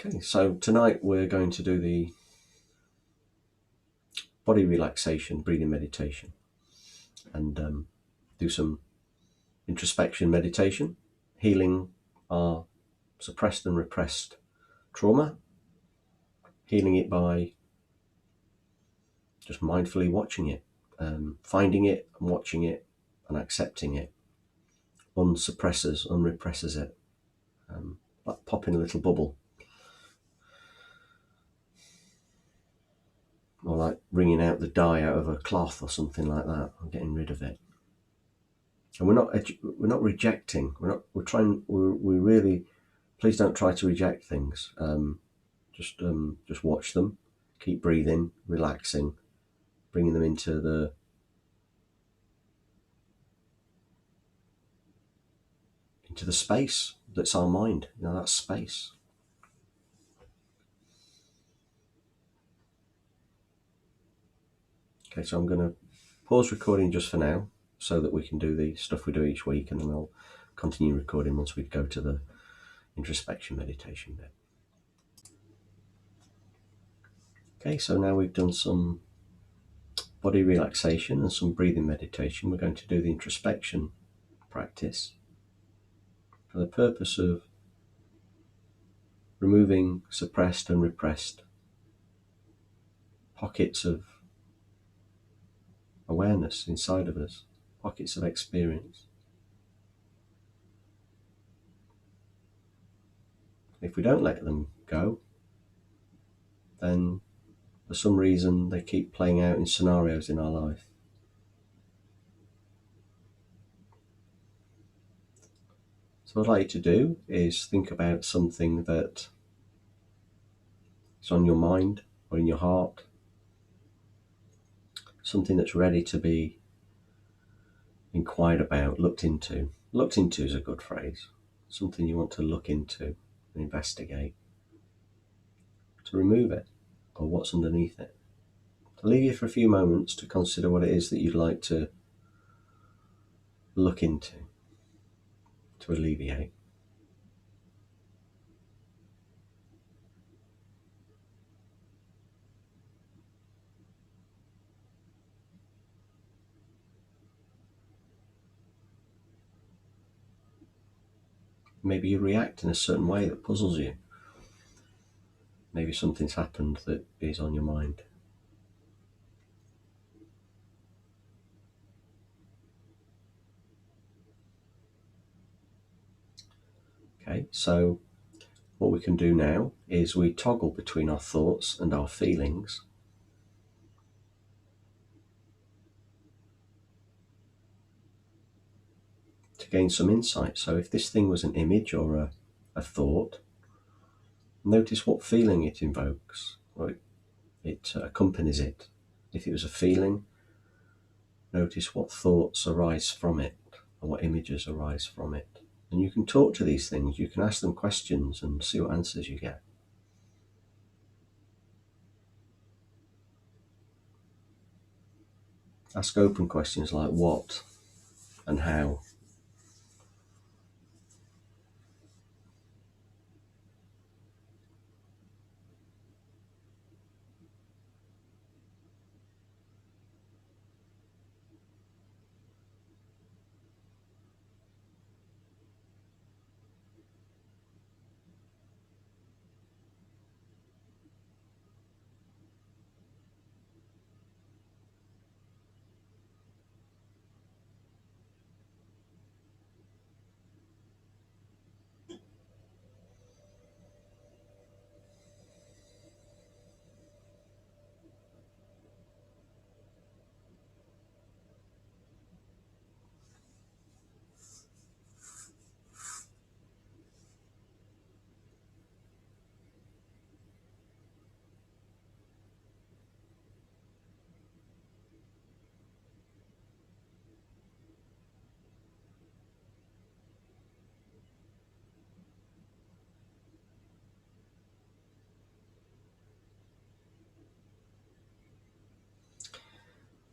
Okay, so tonight we're going to do the body relaxation, breathing meditation, and do some introspection meditation, healing our suppressed and repressed trauma, healing it by just mindfully watching it, finding it and watching it and accepting it, unsuppresses, unrepresses it, like popping a little bubble, or like wringing out the dye out of a cloth or something like that, and getting rid of it. And we're not rejecting. We're trying. We really, please don't try to reject things. Just watch them, keep breathing, relaxing, bringing them into the space that's our mind. That space. Okay, so I'm going to pause recording just for now, so that we can do the stuff we do each week, and then I'll continue recording once we go to the introspection meditation bit. Okay, so now we've done some body relaxation and some breathing meditation. We're going to do the introspection practice for the purpose of removing suppressed and repressed pockets of awareness inside of us, pockets of experience. If we don't let them go, then for some reason they keep playing out in scenarios in our life. So what I'd like you to do is think about something that is on your mind or in your heart, something that's ready to be inquired about, looked into. Looked into is a good phrase. Something you want to look into and investigate, to remove it or what's underneath it. I'll leave you for a few moments to consider what it is that you'd like to look into, to alleviate. Maybe you react in a certain way that puzzles you. Maybe something's happened that is on your mind. Okay, so what we can do now is we toggle between our thoughts and our feelings. To gain some insight. So if this thing was an image or a thought, notice what feeling it invokes, or it accompanies it. If it was a feeling, notice what thoughts arise from it, or what images arise from it. And you can talk to these things, you can ask them questions and see what answers you get. Ask open questions like what and how.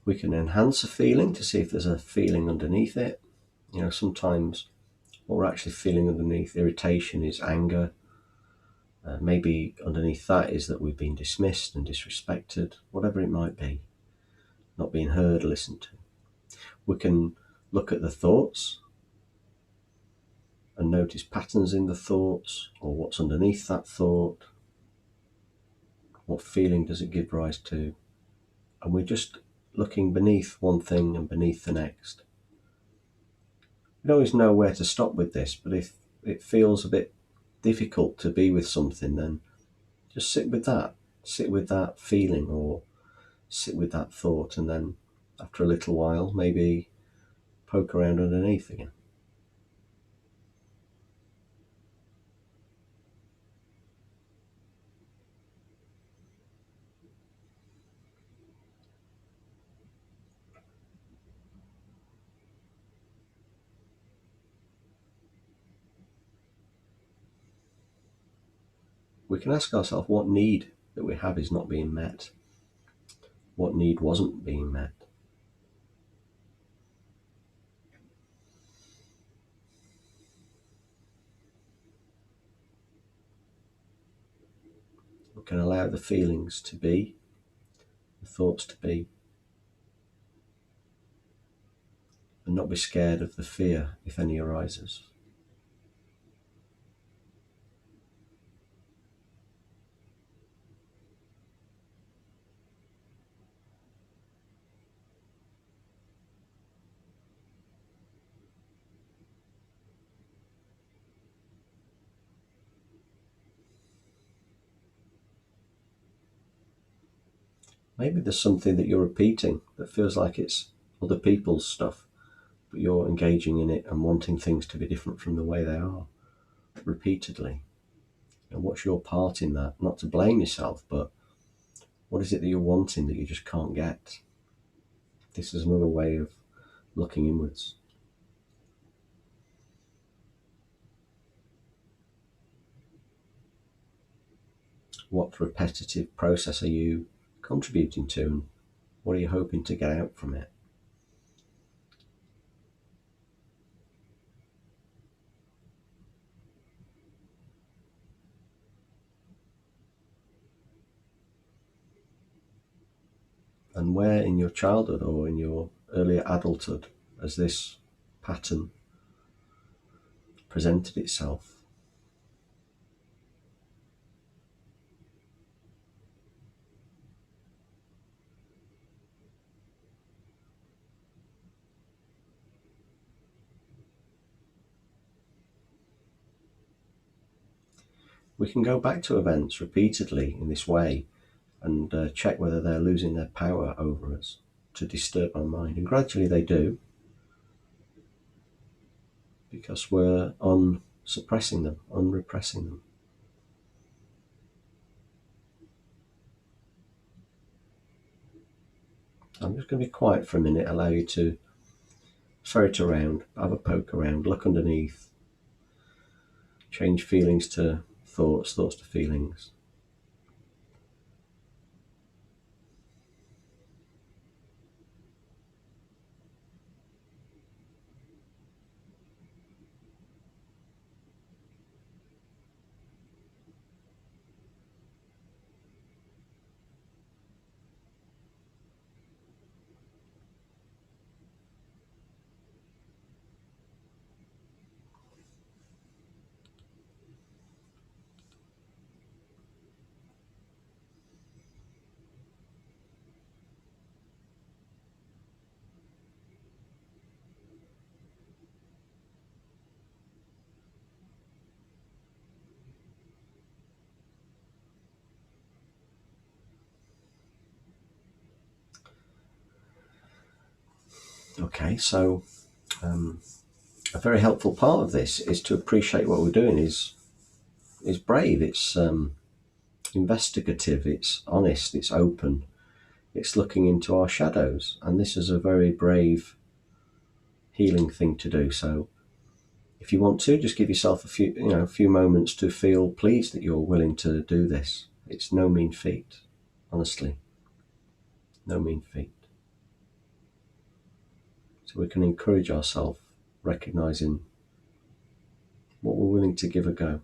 We can enhance a feeling to see if there's a feeling underneath it. Sometimes what we're actually feeling underneath irritation is anger, Maybe underneath that is that we've been dismissed and disrespected, whatever it might be, not being heard or listened to. We can look at the thoughts and notice patterns in the thoughts, or what's underneath that thought. What feeling does it give rise to? And we're just looking beneath one thing and beneath the next. We don't always know where to stop with this, but if it feels a bit difficult to be with something, then just sit with that. Sit with that feeling, or sit with that thought, and then after a little while, maybe poke around underneath again. We can ask ourselves what need that we have is not being met. What need wasn't being met? We can allow the feelings to be, the thoughts to be, and not be scared of the fear if any arises. Maybe there's something that you're repeating that feels like it's other people's stuff, but you're engaging in it and wanting things to be different from the way they are repeatedly. And what's your part in that? Not to blame yourself, but what is it that you're wanting that you just can't get? This is another way of looking inwards. What repetitive process are you contributing to, and what are you hoping to get out from it? And where in your childhood or in your earlier adulthood has this pattern presented itself? We can go back to events repeatedly in this way and check whether they're losing their power over us to disturb our mind. And gradually they do, because we're unsuppressing them, unrepressing them. I'm just going to be quiet for a minute, allow you to ferret around, have a poke around, look underneath, change feelings to thoughts, thoughts to feelings. Okay, so a very helpful part of this is to appreciate what we're doing is brave. It's investigative. It's honest. It's open. It's looking into our shadows, and this is a very brave, healing thing to do. So, if you want to, just give yourself a few moments to feel pleased that you're willing to do this. It's no mean feat, honestly, no mean feat. So we can encourage ourselves, recognizing what we're willing to give a go.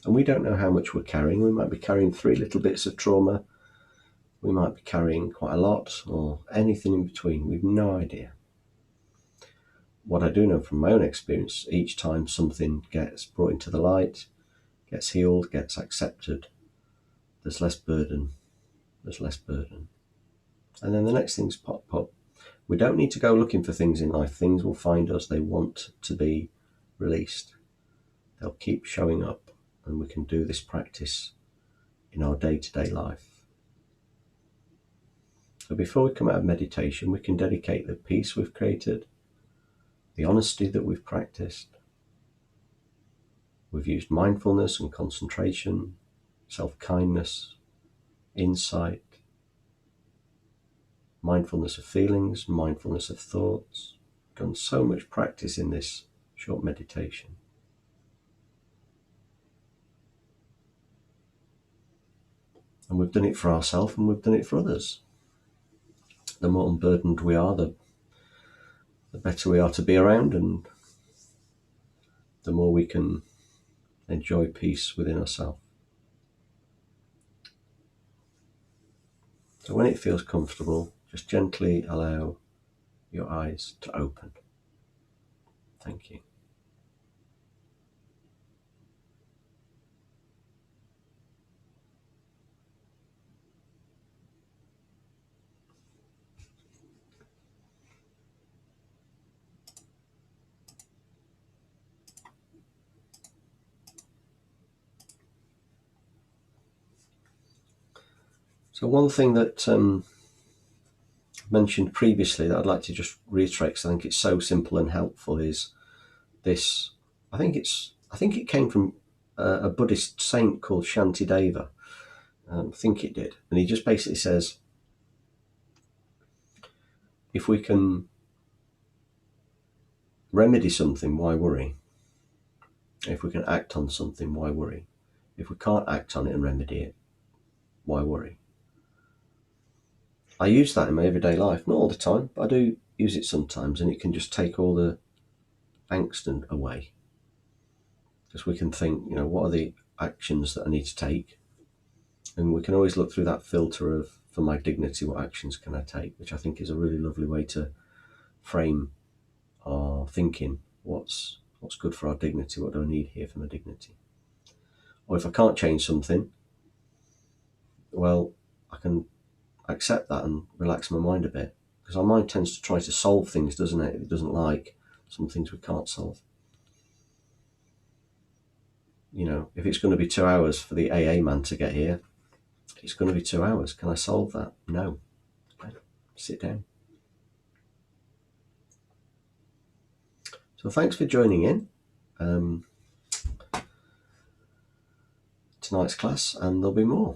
And we don't know how much we're carrying. We might be carrying 3 little bits of trauma. We might be carrying quite a lot, or anything in between. We've no idea. What I do know from my own experience, each time something gets brought into the light, gets healed, gets accepted, there's less burden. There's less burden. And then the next things pop up. We don't need to go looking for things in life. Things will find us. They want to be released. They'll keep showing up, and we can do this practice in our day-to-day life. So before we come out of meditation, we can dedicate the peace we've created, the honesty that we've practiced. We've used mindfulness and concentration, self-kindness, insight, mindfulness of feelings, mindfulness of thoughts. We've done so much practice in this short meditation. And we've done it for ourselves, and we've done it for others. The more unburdened we are, the better we are to be around, and the more we can enjoy peace within ourselves. So when it feels comfortable, just gently allow your eyes to open. Thank you. So one thing that I mentioned previously that I'd like to just reiterate, because I think it's so simple and helpful, is this. I think it came from a Buddhist saint called Shantideva. I think it did. And he just basically says, if we can remedy something, why worry? If we can act on something, why worry? If we can't act on it and remedy it, why worry? I use that in my everyday life, not all the time, but I do use it sometimes, and it can just take all the angst away. Because we can think, what are the actions that I need to take? And we can always look through that filter of, for my dignity, what actions can I take? Which I think is a really lovely way to frame our thinking. What's good for our dignity? What do I need here for my dignity? Or if I can't change something, well, I can accept that and relax my mind a bit, because our mind tends to try to solve things, doesn't it? It doesn't like some things we can't solve. If it's going to be 2 hours for the AA man to get here, it's going to be 2 hours. Can I solve that? No. Sit down. So thanks for joining in tonight's class, and there'll be more.